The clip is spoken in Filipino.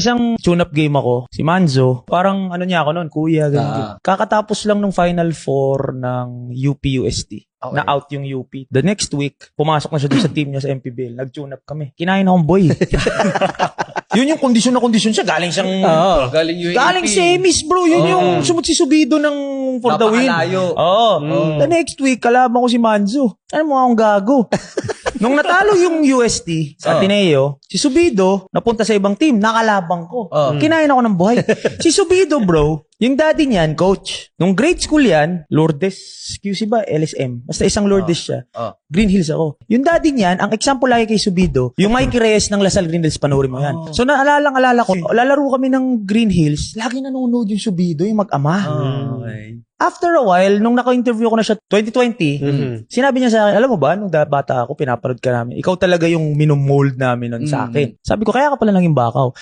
Isang tune-up game ako, si Manzo. Parang ano niya ako noon, kuya, ganyan. Kakatapos lang nung Final Four ng UP-UST. Okay. Na out yung UP. The next week, pumasok na siya doon sa team niya sa MPBL. Nag-tune up kami. Kinain akong boy. Yun yung kondisyon na kondisyon siya. Galing siyang... Galing UAP. Galing semis, bro. Yun yung sumut si Subido ng for the win. Napakalayo. The next week, kalaban ko si Manzo. Ano mo akong gago? Nung natalo yung UST sa Ateneo, si Subido, napunta sa ibang team, nakalabang ko. Kinain ako ng buhay. Si Subido, bro, yung daddy niyan, coach. Nung grade school yan, Lourdes, QC ba? LSM. Basta isang Lourdes siya. Green Hills ako. Yung daddy niyan, ang example lagi kay Subido, yung Mikey Reyes ng Lasal Green Hills, panoorin mo yan. So naalala ko, lalaro kami ng Green Hills, lagi nanonood yung Subido, yung mag-ama. Okay. After a while, nung naka-interview ko na siya 2020, sinabi niya sa akin, alam mo ba, nung bata ako, pinapanood ka namin, ikaw talaga yung minomold namin nun sa akin. Sabi ko, kaya ka pala naging bakaw.